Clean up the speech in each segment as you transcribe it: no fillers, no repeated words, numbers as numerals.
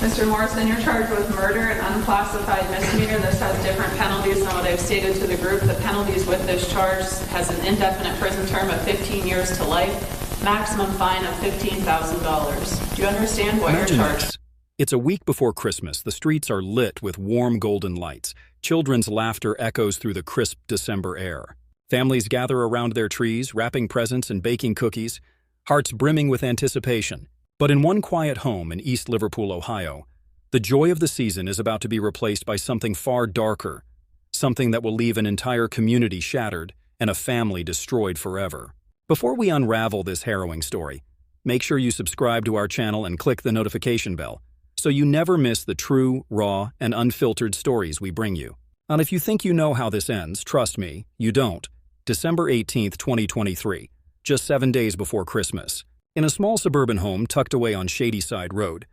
Mr. Morrison, you're charged with murder and unclassified misdemeanor. This has different penalties than what I've stated to the group. The penalties with this charge has an indefinite prison term of 15 years to life, maximum fine of $15,000. Do you understand what you're charged? It's a week before Christmas. The streets are lit with warm golden lights. Children's laughter echoes through the crisp December air. Families gather around their trees, wrapping presents and baking cookies, hearts brimming with anticipation. But in one quiet home in East Liverpool, Ohio, the joy of the season is about to be replaced by something far darker, something that will leave an entire community shattered and a family destroyed forever. Before we unravel this harrowing story, make sure you subscribe to our channel and click the notification bell so you never miss the true, raw, and unfiltered stories we bring you. And if you think you know how this ends, trust me, you don't. December 18th, 2023, just 7 days before Christmas. In a small suburban home tucked away on Shadyside Road,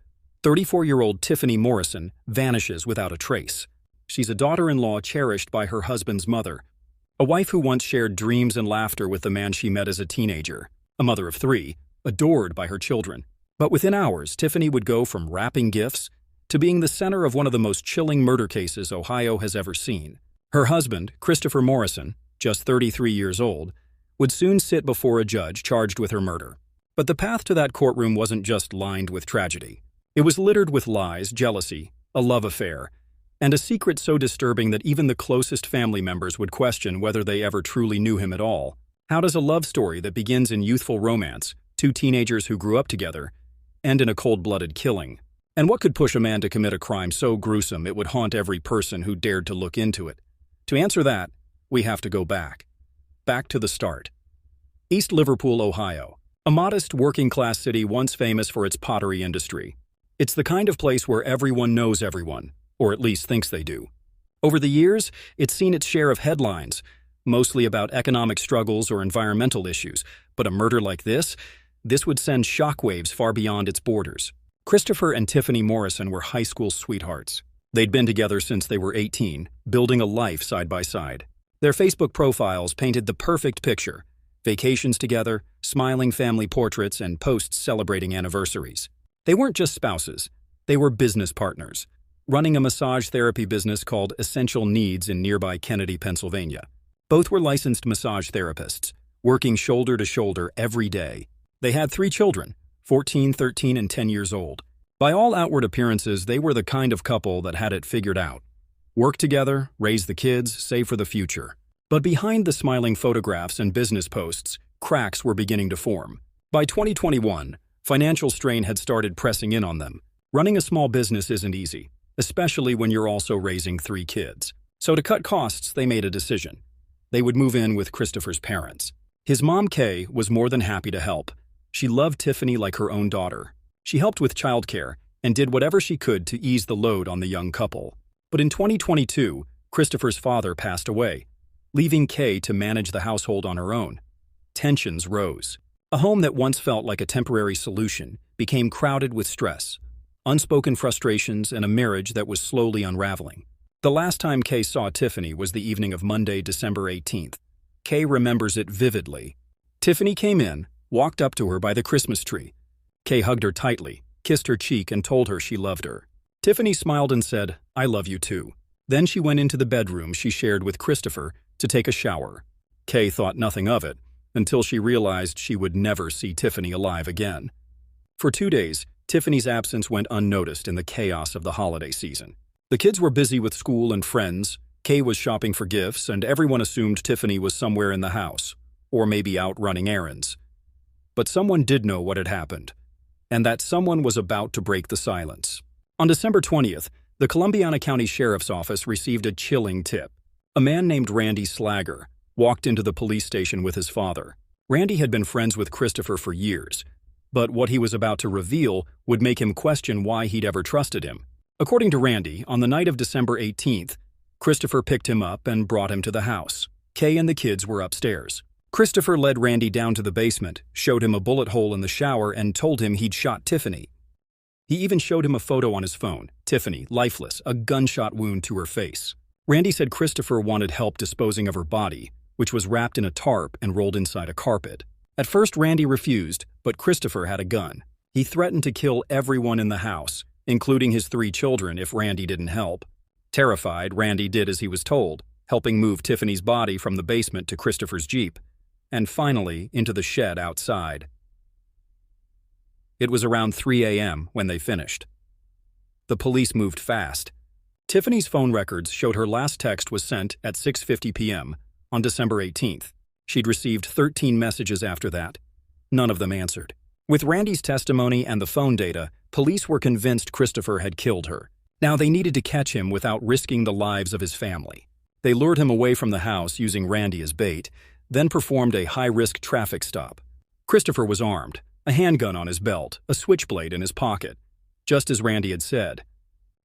34-year-old Tiffany Morrison vanishes without a trace. She's a daughter-in-law cherished by her husband's mother, a wife who once shared dreams and laughter with the man she met as a teenager, a mother of 3, adored by her children. But within hours, Tiffany would go from wrapping gifts to being the center of one of the most chilling murder cases Ohio has ever seen. Her husband, Christopher Morrison, just 33 years old, would soon sit before a judge charged with her murder. But the path to that courtroom wasn't just lined with tragedy. It was littered with lies, jealousy, a love affair, and a secret so disturbing that even the closest family members would question whether they ever truly knew him at all. How does a love story that begins in youthful romance, 2 teenagers who grew up together, end in a cold-blooded killing? And what could push a man to commit a crime so gruesome it would haunt every person who dared to look into it? To answer that, we have to go back. Back to the start. East Liverpool, Ohio. A modest, working-class city once famous for its pottery industry. It's the kind of place where everyone knows everyone, or at least thinks they do. Over the years, it's seen its share of headlines, mostly about economic struggles or environmental issues, but a murder like this would send shockwaves far beyond its borders. Christopher and Tiffany Morrison were high school sweethearts. They'd been together since they were 18, building a life side by side. Their Facebook profiles painted the perfect picture: vacations together, smiling family portraits, and posts celebrating anniversaries. They weren't just spouses, they were business partners, running a massage therapy business called Essential Needs in nearby Kennedy, Pennsylvania. Both were licensed massage therapists, working shoulder to shoulder every day. They had 3 children, 14, 13, and 10 years old. By all outward appearances, they were the kind of couple that had it figured out. Work together, raise the kids, save for the future. But behind the smiling photographs and business posts, cracks were beginning to form. By 2021, financial strain had started pressing in on them. Running a small business isn't easy, especially when you're also raising 3 kids. So to cut costs, they made a decision. They would move in with Christopher's parents. His mom, Kay, was more than happy to help. She loved Tiffany like her own daughter. She helped with childcare and did whatever she could to ease the load on the young couple. But in 2022, Christopher's father passed away, leaving Kay to manage the household on her own. Tensions rose. A home that once felt like a temporary solution became crowded with stress, unspoken frustrations, and a marriage that was slowly unraveling. The last time Kay saw Tiffany was the evening of Monday, December 18th. Kay remembers it vividly. Tiffany came in, walked up to her by the Christmas tree. Kay hugged her tightly, kissed her cheek, and told her she loved her. Tiffany smiled and said, "I love you too." Then she went into the bedroom she shared with Christopher to take a shower. Kay thought nothing of it until she realized she would never see Tiffany alive again. For 2 days, Tiffany's absence went unnoticed in the chaos of the holiday season. The kids were busy with school and friends, Kay was shopping for gifts, and everyone assumed Tiffany was somewhere in the house, or maybe out running errands. But someone did know what had happened, and that someone was about to break the silence. On December 20th, the Columbiana County Sheriff's Office received a chilling tip. A man named Randy Slager walked into the police station with his father. Randy had been friends with Christopher for years, but what he was about to reveal would make him question why he'd ever trusted him. According to Randy, on the night of December 18th, Christopher picked him up and brought him to the house. Kay and the kids were upstairs. Christopher led Randy down to the basement, showed him a bullet hole in the shower, and told him he'd shot Tiffany. He even showed him a photo on his phone. Tiffany, lifeless, a gunshot wound to her face. Randy said Christopher wanted help disposing of her body, which was wrapped in a tarp and rolled inside a carpet. At first, Randy refused, but Christopher had a gun. He threatened to kill everyone in the house, including his 3 children if Randy didn't help. Terrified, Randy did as he was told, helping move Tiffany's body from the basement to Christopher's Jeep, and finally into the shed outside. It was around 3 a.m. when they finished. The police moved fast. Tiffany's phone records showed her last text was sent at 6:50 p.m. on December 18th. She'd received 13 messages after that. None of them answered. With Randy's testimony and the phone data, police were convinced Christopher had killed her. Now they needed to catch him without risking the lives of his family. They lured him away from the house using Randy as bait, then performed a high-risk traffic stop. Christopher was armed, a handgun on his belt, a switchblade in his pocket, just as Randy had said.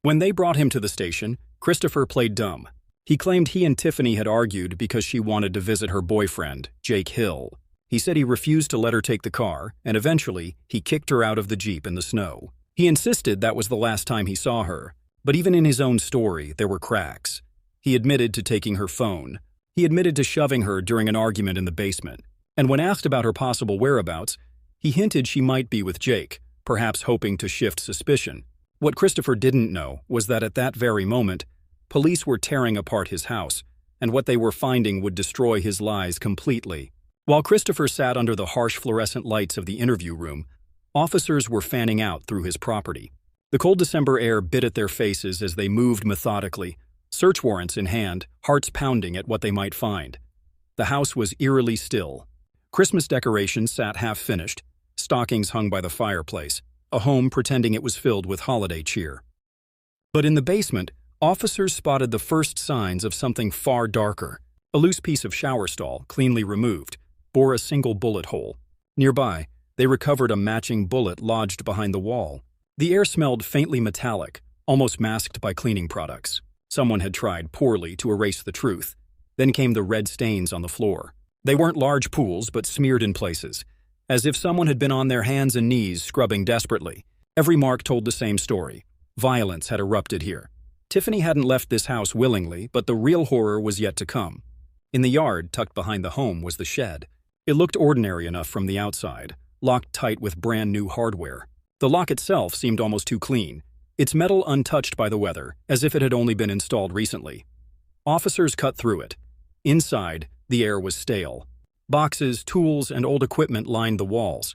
When they brought him to the station, Christopher played dumb. He claimed he and Tiffany had argued because she wanted to visit her boyfriend, Jake Hill. He said he refused to let her take the car, and eventually, he kicked her out of the Jeep in the snow. He insisted that was the last time he saw her, but even in his own story, there were cracks. He admitted to taking her phone. He admitted to shoving her during an argument in the basement. And when asked about her possible whereabouts, he hinted she might be with Jake, perhaps hoping to shift suspicion. What Christopher didn't know was that at that very moment, police were tearing apart his house, and what they were finding would destroy his lies completely. While Christopher sat under the harsh fluorescent lights of the interview room, officers were fanning out through his property. The cold December air bit at their faces as they moved methodically, search warrants in hand, hearts pounding at what they might find. The house was eerily still. Christmas decorations sat half-finished, stockings hung by the fireplace, a home pretending it was filled with holiday cheer. But in the basement, officers spotted the first signs of something far darker. A loose piece of shower stall, cleanly removed, bore a single bullet hole. Nearby, they recovered a matching bullet lodged behind the wall. The air smelled faintly metallic, almost masked by cleaning products. Someone had tried poorly to erase the truth. Then came the red stains on the floor. They weren't large pools, but smeared in places, as if someone had been on their hands and knees scrubbing desperately. Every mark told the same story. Violence had erupted here. Tiffany hadn't left this house willingly, but the real horror was yet to come. In the yard, tucked behind the home, was the shed. It looked ordinary enough from the outside, locked tight with brand-new hardware. The lock itself seemed almost too clean, its metal untouched by the weather, as if it had only been installed recently. Officers cut through it. Inside, the air was stale. Boxes, tools, and old equipment lined the walls.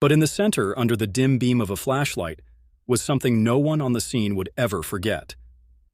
But in the center, under the dim beam of a flashlight, was something no one on the scene would ever forget.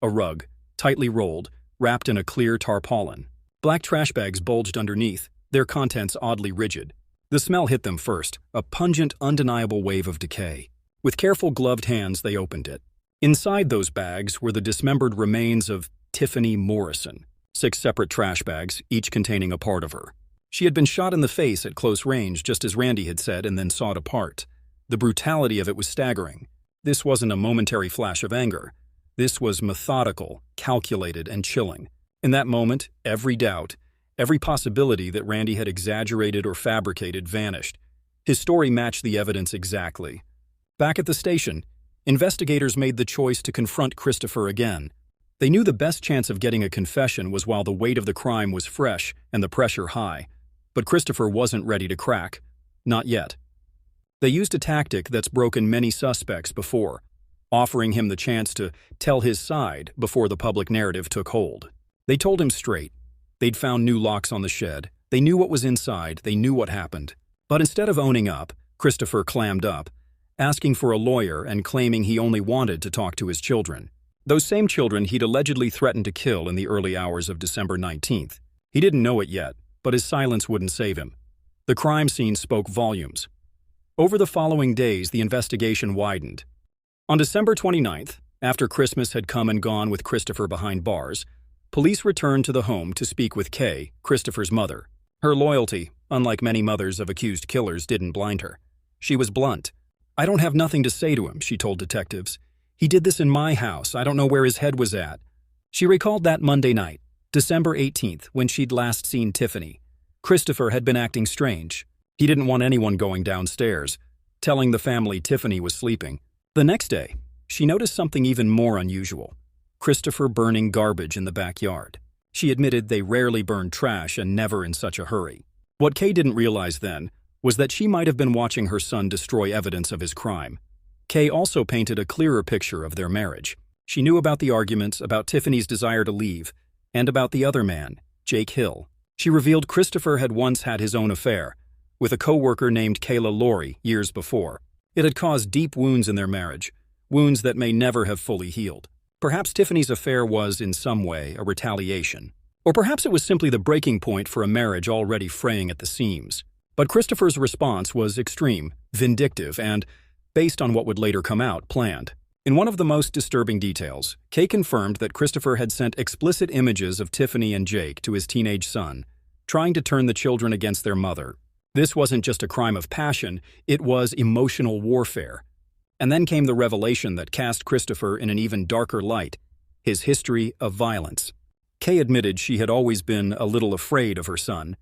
A rug, tightly rolled, wrapped in a clear tarpaulin. Black trash bags bulged underneath, their contents oddly rigid. The smell hit them first, a pungent, undeniable wave of decay. With careful gloved hands, they opened it. Inside those bags were the dismembered remains of Tiffany Morrison. 6 separate trash bags, each containing a part of her. She had been shot in the face at close range, just as Randy had said, and then sawed apart. The brutality of it was staggering. This wasn't a momentary flash of anger. This was methodical, calculated, and chilling. In that moment, every doubt, every possibility that Randy had exaggerated or fabricated vanished. His story matched the evidence exactly. Back at the station, investigators made the choice to confront Christopher again. They knew the best chance of getting a confession was while the weight of the crime was fresh and the pressure high. But Christopher wasn't ready to crack. Not yet. They used a tactic that's broken many suspects before, offering him the chance to tell his side before the public narrative took hold. They told him straight. They'd found new locks on the shed. They knew what was inside. They knew what happened. But instead of owning up, Christopher clammed up, asking for a lawyer and claiming he only wanted to talk to his children. Those same children he'd allegedly threatened to kill in the early hours of December 19th. He didn't know it yet, but his silence wouldn't save him. The crime scene spoke volumes. Over the following days, the investigation widened. On December 29th, after Christmas had come and gone with Christopher behind bars, police returned to the home to speak with Kay, Christopher's mother. Her loyalty, unlike many mothers of accused killers, didn't blind her. She was blunt. "I don't have nothing to say to him," she told detectives. "He did this in my house. I don't know where his head was at." She recalled that Monday night, December 18th, when she'd last seen Tiffany. Christopher had been acting strange. He didn't want anyone going downstairs, telling the family Tiffany was sleeping. The next day, she noticed something even more unusual. Christopher burning garbage in the backyard. She admitted they rarely burned trash and never in such a hurry. What Kay didn't realize then was that she might have been watching her son destroy evidence of his crime. Kay also painted a clearer picture of their marriage. She knew about the arguments, about Tiffany's desire to leave, and about the other man, Jake Hill. She revealed Christopher had once had his own affair with a co-worker named Kayla Laurie years before. It had caused deep wounds in their marriage, wounds that may never have fully healed. Perhaps Tiffany's affair was, in some way, a retaliation. Or perhaps it was simply the breaking point for a marriage already fraying at the seams. But Christopher's response was extreme, vindictive, and, based on what would later come out, planned. In one of the most disturbing details, Kay confirmed that Christopher had sent explicit images of Tiffany and Jake to his teenage son, trying to turn the children against their mother. This wasn't just a crime of passion, it was emotional warfare. And then came the revelation that cast Christopher in an even darker light, his history of violence. Kay admitted she had always been a little afraid of her son.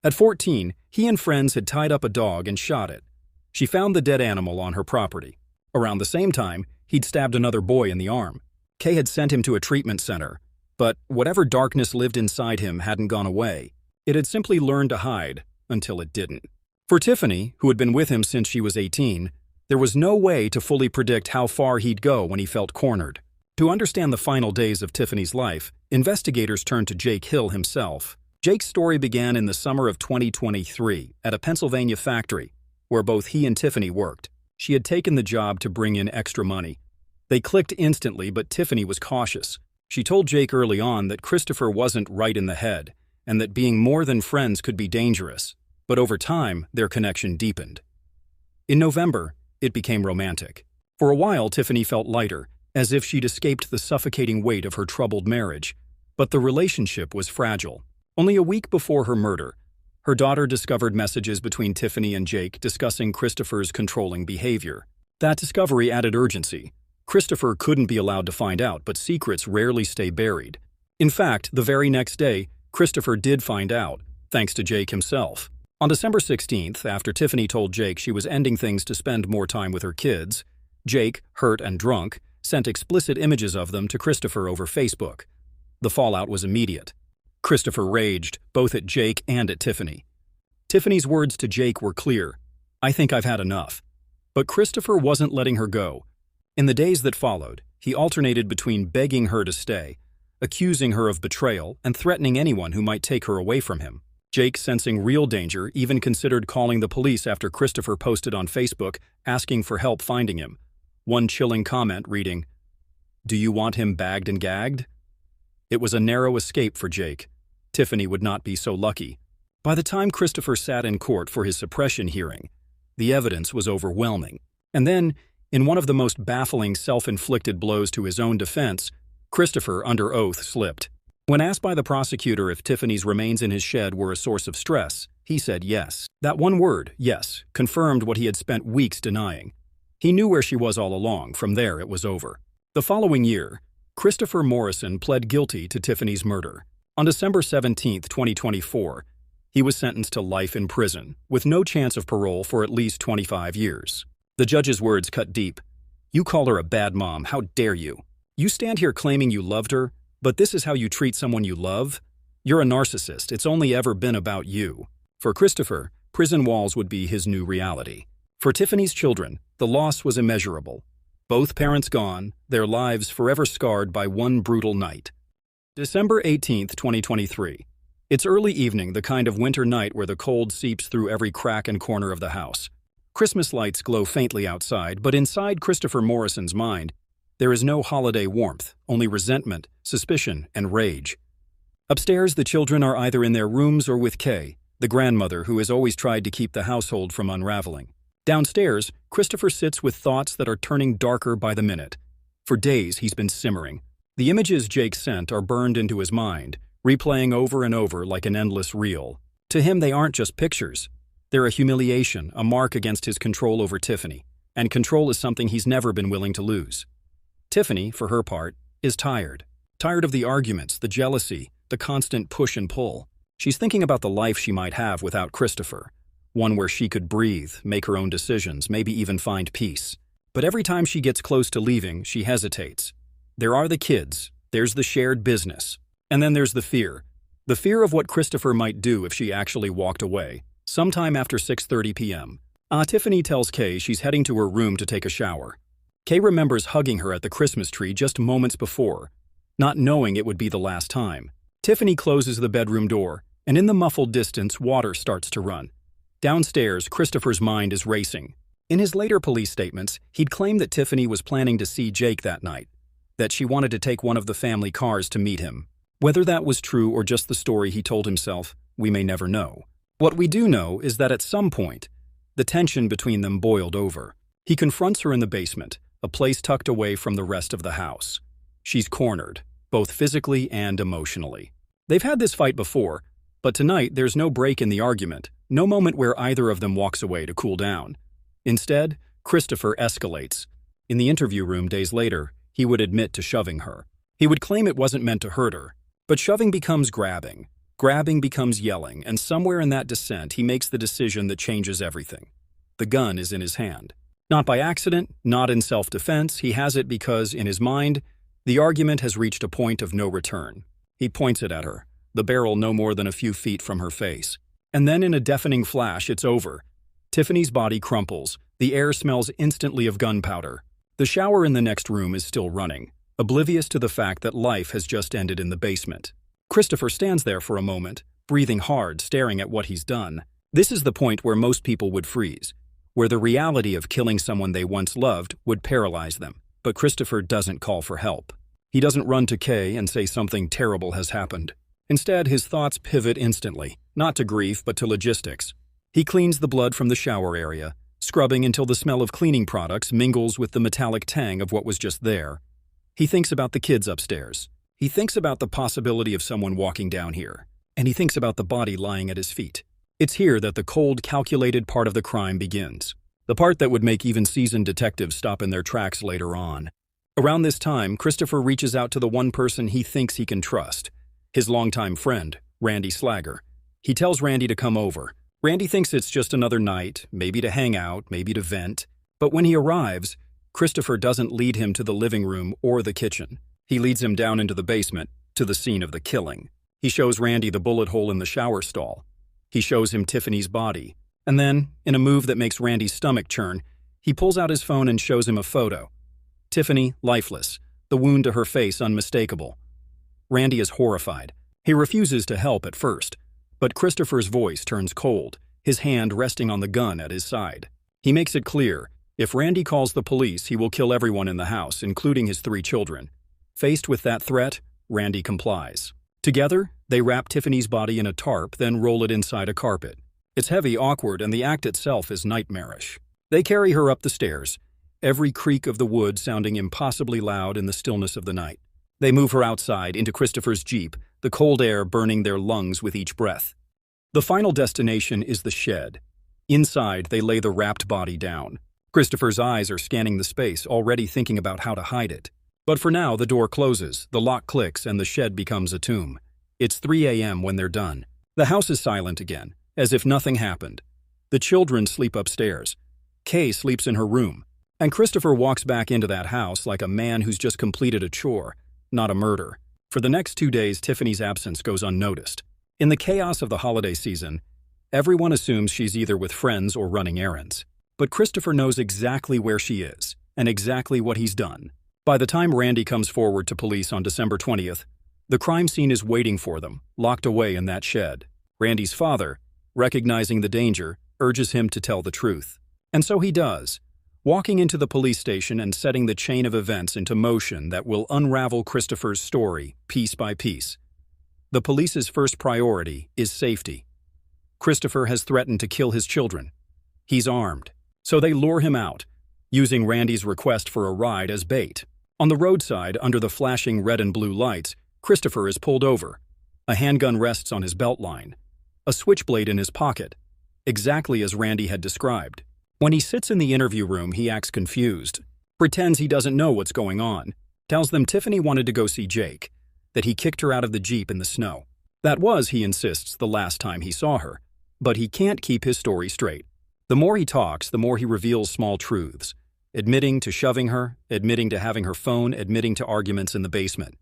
At 14, he and friends had tied up a dog and shot it. She found the dead animal on her property. Around the same time, he'd stabbed another boy in the arm. Kay had sent him to a treatment center, but whatever darkness lived inside him hadn't gone away. It had simply learned to hide until it didn't. For Tiffany, who had been with him since she was 18, there was no way to fully predict how far he'd go when he felt cornered. To understand the final days of Tiffany's life, investigators turned to Jake Hill himself. Jake's story began in the summer of 2023 at a Pennsylvania factory, where both he and Tiffany worked. She had taken the job to bring in extra money. They clicked instantly, but Tiffany was cautious. She told Jake early on that Christopher wasn't right in the head, and that being more than friends could be dangerous. But over time, their connection deepened. In November, it became romantic. For a while, Tiffany felt lighter, as if she'd escaped the suffocating weight of her troubled marriage. But the relationship was fragile. Only a week before her murder, her daughter discovered messages between Tiffany and Jake discussing Christopher's controlling behavior. That discovery added urgency. Christopher couldn't be allowed to find out, but secrets rarely stay buried. In fact, the very next day, Christopher did find out, thanks to Jake himself. On December 16th, after Tiffany told Jake she was ending things to spend more time with her kids, Jake, hurt and drunk, sent explicit images of them to Christopher over Facebook. The fallout was immediate. Christopher raged, both at Jake and at Tiffany. Tiffany's words to Jake were clear: "I think I've had enough." But Christopher wasn't letting her go. In the days that followed, he alternated between begging her to stay, accusing her of betrayal, and threatening anyone who might take her away from him. Jake, sensing real danger, even considered calling the police after Christopher posted on Facebook asking for help finding him. One chilling comment reading, "Do you want him bagged and gagged?" It was a narrow escape for Jake. Tiffany would not be so lucky. By the time Christopher sat in court for his suppression hearing, the evidence was overwhelming. And then, in one of the most baffling self-inflicted blows to his own defense, Christopher, under oath, slipped. When asked by the prosecutor if Tiffany's remains in his shed were a source of stress, he said yes. That one word, yes, confirmed what he had spent weeks denying. He knew where she was all along. From there, it was over. The following year, Christopher Morrison pled guilty to Tiffany's murder. On December 17, 2024, he was sentenced to life in prison, with no chance of parole for at least 25 years. The judge's words cut deep. "You call her a bad mom, how dare you? You stand here claiming you loved her, but this is how you treat someone you love? You're a narcissist, it's only ever been about you." For Christopher, prison walls would be his new reality. For Tiffany's children, the loss was immeasurable. Both parents gone, their lives forever scarred by one brutal night. December 18, 2023. It's early evening, the kind of winter night where the cold seeps through every crack and corner of the house. Christmas lights glow faintly outside, but inside Christopher Morrison's mind, there is no holiday warmth, only resentment, suspicion, and rage. Upstairs, the children are either in their rooms or with Kay, the grandmother who has always tried to keep the household from unraveling. Downstairs, Christopher sits with thoughts that are turning darker by the minute. For days, he's been simmering. The images Jake sent are burned into his mind, replaying over and over like an endless reel. To him, they aren't just pictures. They're a humiliation, a mark against his control over Tiffany. And control is something he's never been willing to lose. Tiffany, for her part, is tired. Tired of the arguments, the jealousy, the constant push and pull. She's thinking about the life she might have without Christopher. One where she could breathe, make her own decisions, maybe even find peace. But every time she gets close to leaving, she hesitates. There are the kids, there's the shared business, and then there's the fear. The fear of what Christopher might do if she actually walked away, sometime after 6:30 p.m. Tiffany tells Kay she's heading to her room to take a shower. Kay remembers hugging her at the Christmas tree just moments before, not knowing it would be the last time. Tiffany closes the bedroom door, and in the muffled distance, water starts to run. Downstairs, Christopher's mind is racing. In his later police statements, he'd claimed that Tiffany was planning to see Jake that night, that she wanted to take one of the family cars to meet him. Whether that was true or just the story he told himself, we may never know. What we do know is that at some point, the tension between them boiled over. He confronts her in the basement, a place tucked away from the rest of the house. She's cornered, both physically and emotionally. They've had this fight before, but tonight there's no break in the argument, no moment where either of them walks away to cool down. Instead, Christopher escalates. In the interview room days later, he would admit to shoving her. He would claim it wasn't meant to hurt her, but shoving becomes grabbing. Grabbing becomes yelling, and somewhere in that descent, he makes the decision that changes everything. The gun is in his hand. Not by accident, not in self-defense, he has it because, in his mind, the argument has reached a point of no return. He points it at her, the barrel no more than a few feet from her face. And then in a deafening flash, it's over. Tiffany's body crumples. The air smells instantly of gunpowder. The shower in the next room is still running, oblivious to the fact that life has just ended in the basement. Christopher stands there for a moment, breathing hard, staring at what he's done. This is the point where most people would freeze, where the reality of killing someone they once loved would paralyze them. But Christopher doesn't call for help. He doesn't run to Kay and say something terrible has happened. Instead, his thoughts pivot instantly, not to grief but to logistics. He cleans the blood from the shower area, scrubbing until the smell of cleaning products mingles with the metallic tang of what was just there. He thinks about the kids upstairs. He thinks about the possibility of someone walking down here. And he thinks about the body lying at his feet. It's here that the cold, calculated part of the crime begins. The part that would make even seasoned detectives stop in their tracks later on. Around this time, Christopher reaches out to the one person he thinks he can trust, his longtime friend, Randy Slager. He tells Randy to come over. Randy thinks it's just another night, maybe to hang out, maybe to vent. But when he arrives, Christopher doesn't lead him to the living room or the kitchen. He leads him down into the basement, to the scene of the killing. He shows Randy the bullet hole in the shower stall. He shows him Tiffany's body. And then, in a move that makes Randy's stomach churn, he pulls out his phone and shows him a photo. Tiffany, lifeless, the wound to her face unmistakable. Randy is horrified. He refuses to help at first, but Christopher's voice turns cold, his hand resting on the gun at his side. He makes it clear, if Randy calls the police, he will kill everyone in the house, including his 3 children. Faced with that threat, Randy complies. Together, they wrap Tiffany's body in a tarp, then roll it inside a carpet. It's heavy, awkward, and the act itself is nightmarish. They carry her up the stairs, every creak of the wood sounding impossibly loud in the stillness of the night. They move her outside into Christopher's Jeep, the cold air burning their lungs with each breath. The final destination is the shed. Inside, they lay the wrapped body down. Christopher's eyes are scanning the space, already thinking about how to hide it. But for now, the door closes, the lock clicks, and the shed becomes a tomb. It's 3 a.m. when they're done. The house is silent again, as if nothing happened. The children sleep upstairs. Kay sleeps in her room. And Christopher walks back into that house like a man who's just completed a chore, not a murder. For the next 2 days, Tiffany's absence goes unnoticed. In the chaos of the holiday season, everyone assumes she's either with friends or running errands. But Christopher knows exactly where she is, and exactly what he's done. By the time Randy comes forward to police on December 20th, the crime scene is waiting for them, locked away in that shed. Randy's father, recognizing the danger, urges him to tell the truth. And so he does, walking into the police station and setting the chain of events into motion that will unravel Christopher's story, piece by piece. The police's first priority is safety. Christopher has threatened to kill his children. He's armed, so they lure him out, using Randy's request for a ride as bait. On the roadside, under the flashing red and blue lights, Christopher is pulled over. A handgun rests on his belt line, a switchblade in his pocket, exactly as Randy had described. When he sits in the interview room, he acts confused, pretends he doesn't know what's going on, tells them Tiffany wanted to go see Jake, that he kicked her out of the Jeep in the snow. That was, he insists, the last time he saw her. But he can't keep his story straight. The more he talks, the more he reveals small truths, admitting to shoving her, admitting to having her phone, admitting to arguments in the basement.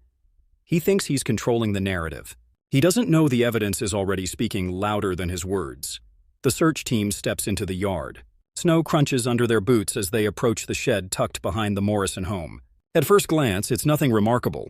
He thinks he's controlling the narrative. He doesn't know the evidence is already speaking louder than his words. The search team steps into the yard. Snow crunches under their boots as they approach the shed tucked behind the Morrison home. At first glance, it's nothing remarkable.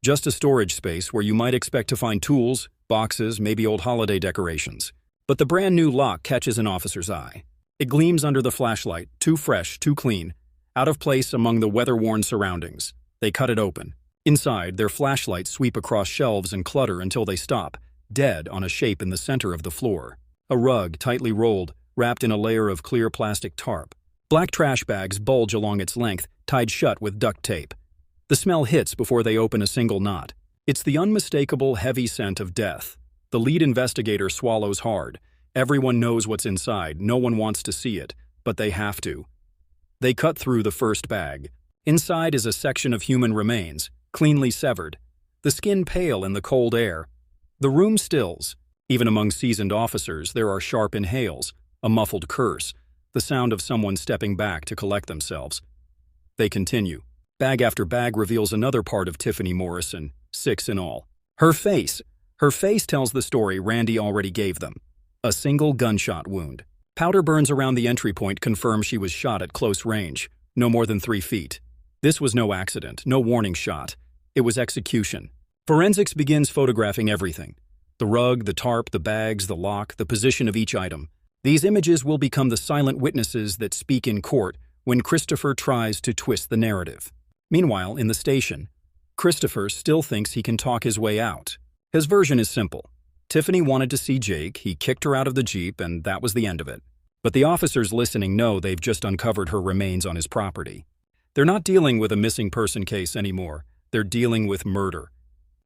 Just a storage space where you might expect to find tools, boxes, maybe old holiday decorations. But the brand new lock catches an officer's eye. It gleams under the flashlight, too fresh, too clean, out of place among the weather-worn surroundings. They cut it open. Inside, their flashlights sweep across shelves and clutter until they stop, dead on a shape in the center of the floor. A rug, tightly rolled, wrapped in a layer of clear plastic tarp. Black trash bags bulge along its length, tied shut with duct tape. The smell hits before they open a single knot. It's the unmistakable, heavy scent of death. The lead investigator swallows hard. Everyone knows what's inside, no one wants to see it, but they have to. They cut through the first bag. Inside is a section of human remains, cleanly severed. The skin pale in the cold air. The room stills. Even among seasoned officers, there are sharp inhales, a muffled curse, the sound of someone stepping back to collect themselves. They continue. Bag after bag reveals another part of Tiffany Morrison, 6 in all. Her face tells the story Randy already gave them. A single gunshot wound. Powder burns around the entry point confirm she was shot at close range, no more than 3 feet. This was no accident, no warning shot. It was execution. Forensics begins photographing everything. The rug, the tarp, the bags, the lock, the position of each item. These images will become the silent witnesses that speak in court when Christopher tries to twist the narrative. Meanwhile, in the station, Christopher still thinks he can talk his way out. His version is simple. Tiffany wanted to see Jake, he kicked her out of the Jeep, and that was the end of it. But the officers listening know they've just uncovered her remains on his property. They're not dealing with a missing person case anymore. They're dealing with murder.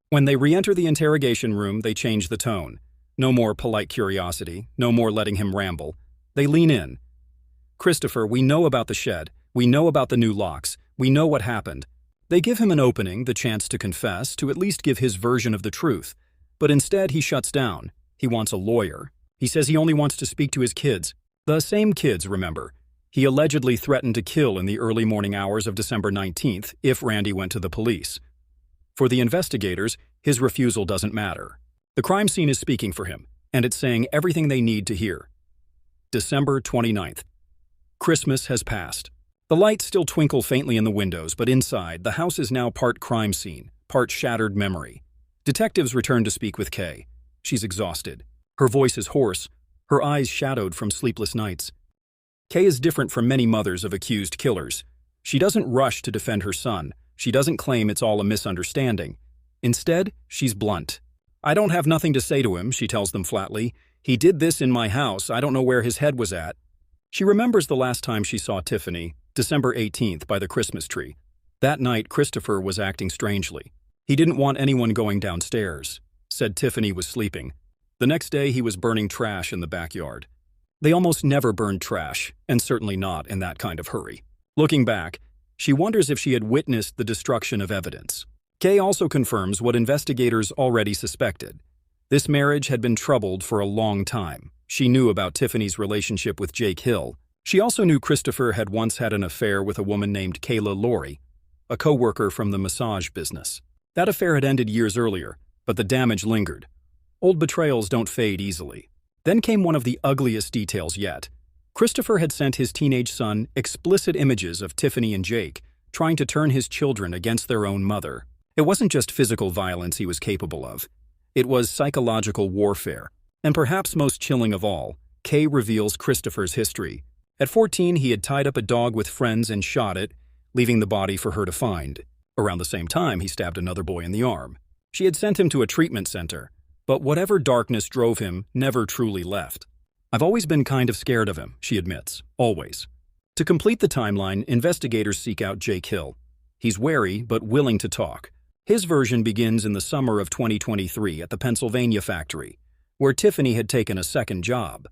When they re-enter the interrogation room, they change the tone. No more polite curiosity, no more letting him ramble. They lean in. Christopher, we know about the shed. We know about the new locks. We know what happened. They give him an opening, the chance to confess, to at least give his version of the truth. But instead, he shuts down. He wants a lawyer. He says he only wants to speak to his kids. The same kids, remember. He allegedly threatened to kill in the early morning hours of December 19th if Randy went to the police. For the investigators, his refusal doesn't matter. The crime scene is speaking for him, and it's saying everything they need to hear. December 29th. Christmas has passed. The lights still twinkle faintly in the windows, but inside, the house is now part crime scene, part shattered memory. Detectives return to speak with Kay. She's exhausted. Her voice is hoarse, her eyes shadowed from sleepless nights. Kay is different from many mothers of accused killers. She doesn't rush to defend her son. She doesn't claim it's all a misunderstanding. Instead, she's blunt. I don't have nothing to say to him, she tells them flatly. He did this in my house. I don't know where his head was at. She remembers the last time she saw Tiffany, December 18th, by the Christmas tree. That night, Christopher was acting strangely. He didn't want anyone going downstairs. Said Tiffany was sleeping. The next day, he was burning trash in the backyard. They almost never burned trash, and certainly not in that kind of hurry. Looking back, she wonders if she had witnessed the destruction of evidence. Kay also confirms what investigators already suspected. This marriage had been troubled for a long time. She knew about Tiffany's relationship with Jake Hill. She also knew Christopher had once had an affair with a woman named Kayla Laurie, a co-worker from the massage business. That affair had ended years earlier, but the damage lingered. Old betrayals don't fade easily. Then came one of the ugliest details yet. Christopher had sent his teenage son explicit images of Tiffany and Jake, trying to turn his children against their own mother. It wasn't just physical violence he was capable of. It was psychological warfare. And perhaps most chilling of all, Kay reveals Christopher's history. At 14, he had tied up a dog with friends and shot it, leaving the body for her to find. Around the same time, he stabbed another boy in the arm. She had sent him to a treatment center, but whatever darkness drove him never truly left. I've always been kind of scared of him, she admits, always. To complete the timeline, investigators seek out Jake Hill. He's wary but willing to talk. His version begins in the summer of 2023 at the Pennsylvania factory, where Tiffany had taken a second job.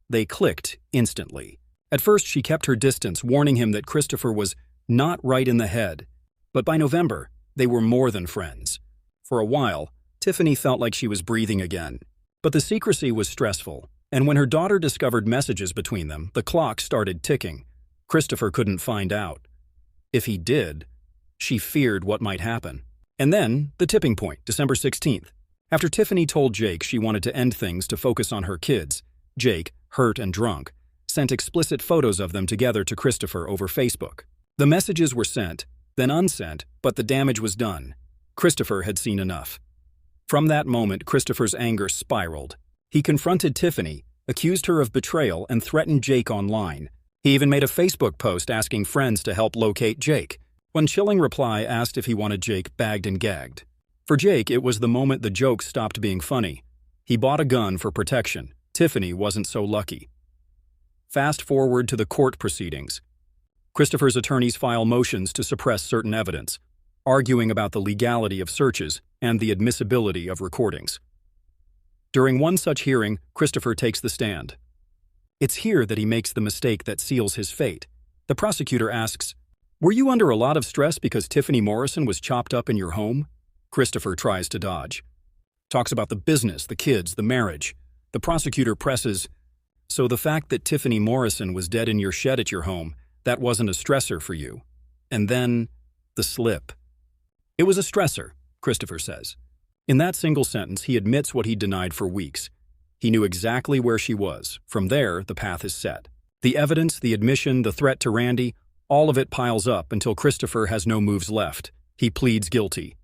They clicked instantly. At first, she kept her distance, warning him that Christopher was not right in the head. But by November, they were more than friends. For a while, Tiffany felt like she was breathing again. But the secrecy was stressful, and when her daughter discovered messages between them, the clock started ticking. Christopher couldn't find out. If he did, she feared what might happen. And then, the tipping point, December 16th. After Tiffany told Jake she wanted to end things to focus on her kids, Jake, hurt and drunk, sent explicit photos of them together to Christopher over Facebook. The messages were sent, then unsent, but the damage was done. Christopher had seen enough. From that moment, Christopher's anger spiraled. He confronted Tiffany, accused her of betrayal, and threatened Jake online. He even made a Facebook post asking friends to help locate Jake. One chilling reply asked if he wanted Jake bagged and gagged. For Jake, it was the moment the joke stopped being funny. He bought a gun for protection. Tiffany wasn't so lucky. Fast forward to the court proceedings. Christopher's attorneys file motions to suppress certain evidence, arguing about the legality of searches and the admissibility of recordings. During one such hearing, Christopher takes the stand. It's here that he makes the mistake that seals his fate. The prosecutor asks, "Were you under a lot of stress because Tiffany Morrison was chopped up in your home?" Christopher tries to dodge. Talks about the business, the kids, the marriage. The prosecutor presses, "So the fact that Tiffany Morrison was dead in your shed at your home, that wasn't a stressor for you." And then, the slip. "It was a stressor," Christopher says. In that single sentence, he admits what he denied for weeks. He knew exactly where she was. From there, the path is set. The evidence, the admission, the threat to Randy, all of it piles up until Christopher has no moves left. He pleads guilty.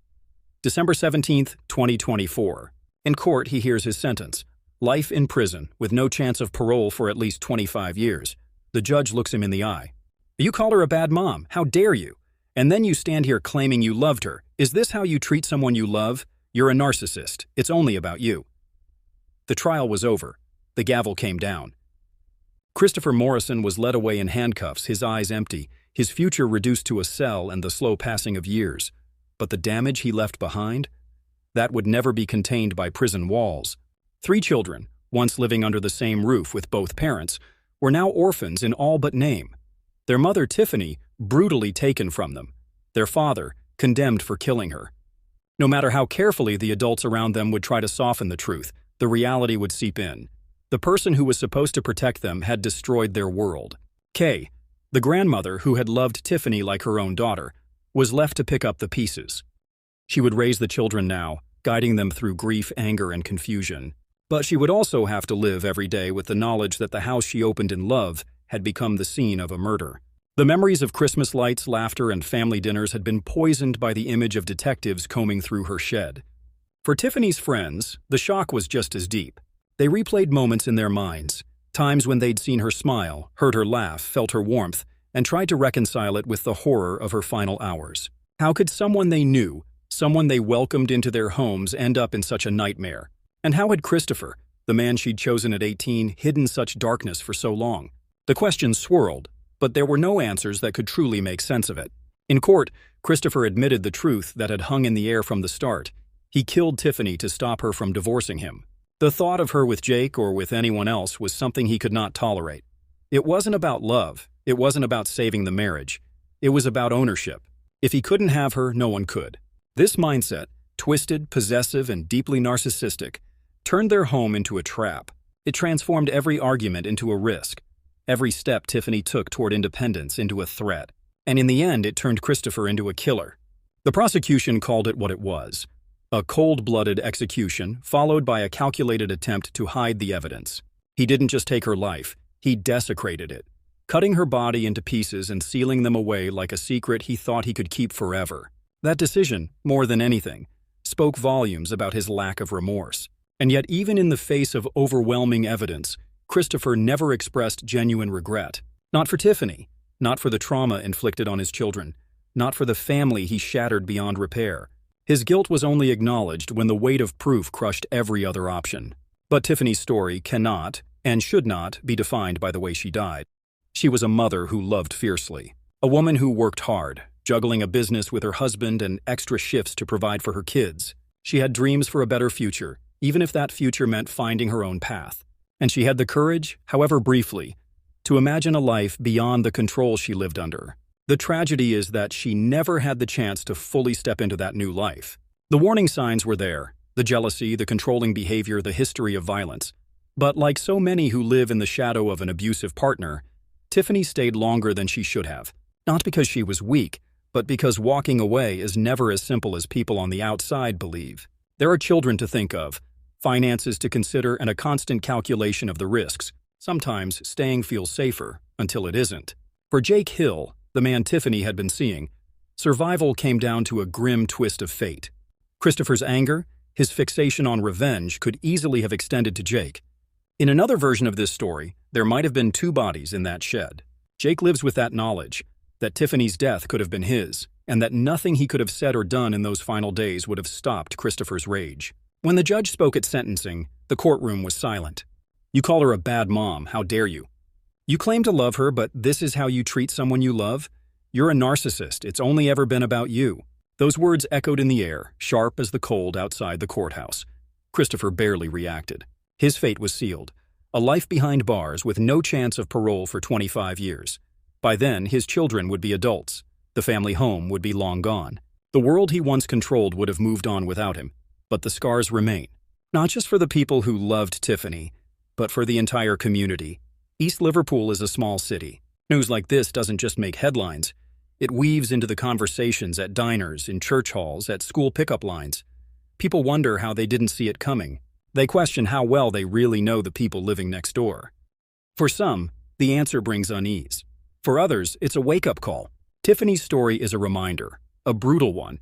December 17th, 2024. In court, he hears his sentence. Life in prison, with no chance of parole for at least 25 years. The judge looks him in the eye. "You called her a bad mom. How dare you? And then you stand here claiming you loved her. Is this how you treat someone you love? You're a narcissist. It's only about you." The trial was over. The gavel came down. Christopher Morrison was led away in handcuffs, his eyes empty, his future reduced to a cell and the slow passing of years. But the damage he left behind? That would never be contained by prison walls. 3 children, once living under the same roof with both parents, were now orphans in all but name. Their mother, Tiffany, brutally taken from them. Their father, condemned for killing her. No matter how carefully the adults around them would try to soften the truth, the reality would seep in. The person who was supposed to protect them had destroyed their world. Kay, the grandmother who had loved Tiffany like her own daughter, was left to pick up the pieces. She would raise the children now, guiding them through grief, anger, and confusion. But she would also have to live every day with the knowledge that the house she opened in love had become the scene of a murder. The memories of Christmas lights, laughter, and family dinners had been poisoned by the image of detectives combing through her shed. For Tiffany's friends, the shock was just as deep. They replayed moments in their minds, times when they'd seen her smile, heard her laugh, felt her warmth, and tried to reconcile it with the horror of her final hours. How could someone they knew, someone they welcomed into their homes, end up in such a nightmare? And how had Christopher, the man she'd chosen at 18, hidden such darkness for so long? The questions swirled, but there were no answers that could truly make sense of it. In court, Christopher admitted the truth that had hung in the air from the start. He killed Tiffany to stop her from divorcing him. The thought of her with Jake or with anyone else was something he could not tolerate. It wasn't about love. It wasn't about saving the marriage. It was about ownership. If he couldn't have her, no one could. This mindset, twisted, possessive, and deeply narcissistic, turned their home into a trap. It transformed every argument into a risk, every step Tiffany took toward independence into a threat. And in the end, it turned Christopher into a killer. The prosecution called it what it was: a cold-blooded execution followed by a calculated attempt to hide the evidence. He didn't just take her life, he desecrated it, cutting her body into pieces and sealing them away like a secret he thought he could keep forever. That decision, more than anything, spoke volumes about his lack of remorse. And yet, even in the face of overwhelming evidence, Christopher never expressed genuine regret. Not for Tiffany, not for the trauma inflicted on his children, not for the family he shattered beyond repair. His guilt was only acknowledged when the weight of proof crushed every other option. But Tiffany's story cannot, and should not, be defined by the way she died. She was a mother who loved fiercely, a woman who worked hard, juggling a business with her husband and extra shifts to provide for her kids. She had dreams for a better future, even if that future meant finding her own path. And she had the courage, however briefly, to imagine a life beyond the control she lived under. The tragedy is that she never had the chance to fully step into that new life. The warning signs were there: the jealousy, the controlling behavior, the history of violence. But like so many who live in the shadow of an abusive partner, Tiffany stayed longer than she should have. Not because she was weak, but because walking away is never as simple as people on the outside believe. There are children to think of, finances to consider, and a constant calculation of the risks. Sometimes staying feels safer until it isn't. For Jake Hill, the man Tiffany had been seeing, survival came down to a grim twist of fate. Christopher's anger, his fixation on revenge, could easily have extended to Jake. In another version of this story, there might have been two bodies in that shed. Jake lives with that knowledge, that Tiffany's death could have been his, and that nothing he could have said or done in those final days would have stopped Christopher's rage. When the judge spoke at sentencing, the courtroom was silent. "You call her a bad mom, how dare you? You claim to love her, but this is how you treat someone you love? You're a narcissist, it's only ever been about you." Those words echoed in the air, sharp as the cold outside the courthouse. Christopher barely reacted. His fate was sealed. A life behind bars with no chance of parole for 25 years. By then, his children would be adults. The family home would be long gone. The world he once controlled would have moved on without him, but the scars remain. Not just for the people who loved Tiffany, but for the entire community. East Liverpool is a small city. News like this doesn't just make headlines. It weaves into the conversations at diners, in church halls, at school pickup lines. People wonder how they didn't see it coming. They question how well they really know the people living next door. For some, the answer brings unease. For others, it's a wake-up call. Tiffany's story is a reminder, a brutal one,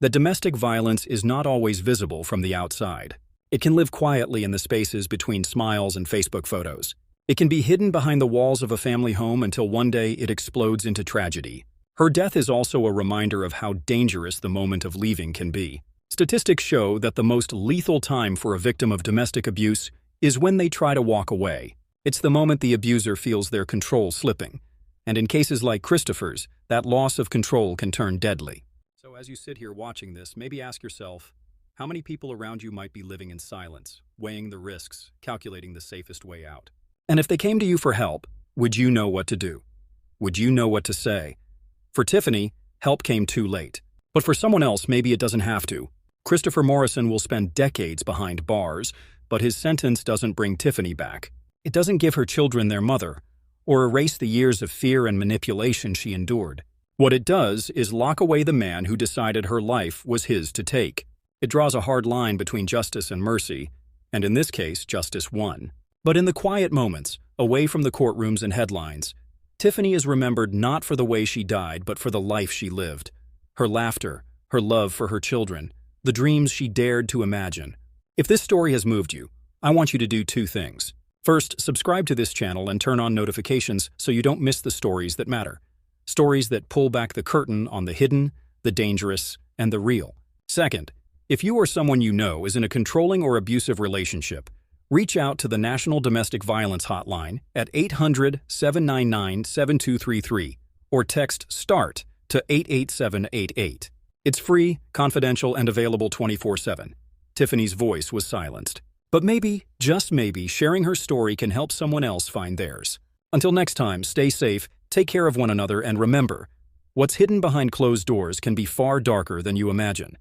that domestic violence is not always visible from the outside. It can live quietly in the spaces between smiles and Facebook photos. It can be hidden behind the walls of a family home until one day it explodes into tragedy. Her death is also a reminder of how dangerous the moment of leaving can be. Statistics show that the most lethal time for a victim of domestic abuse is when they try to walk away. It's the moment the abuser feels their control slipping. And in cases like Christopher's, that loss of control can turn deadly. So as you sit here watching this, maybe ask yourself, how many people around you might be living in silence, weighing the risks, calculating the safest way out? And if they came to you for help, would you know what to do? Would you know what to say? For Tiffany, help came too late. But for someone else, maybe it doesn't have to. Christopher Morrison will spend decades behind bars, but his sentence doesn't bring Tiffany back. It doesn't give her children their mother, or erase the years of fear and manipulation she endured. What it does is lock away the man who decided her life was his to take. It draws a hard line between justice and mercy, and in this case, justice won. But in the quiet moments, away from the courtrooms and headlines, Tiffany is remembered not for the way she died, but for the life she lived. Her laughter, her love for her children, the dreams she dared to imagine. If this story has moved you, I want you to do two things. First, subscribe to this channel and turn on notifications so you don't miss the stories that matter. Stories that pull back the curtain on the hidden, the dangerous, and the real. Second, if you or someone you know is in a controlling or abusive relationship, reach out to the National Domestic Violence Hotline at 800-799-7233 or text START to 88788. It's free, confidential, and available 24/7. Tiffany's voice was silenced. But maybe, just maybe, sharing her story can help someone else find theirs. Until next time, stay safe, take care of one another, and remember, what's hidden behind closed doors can be far darker than you imagine.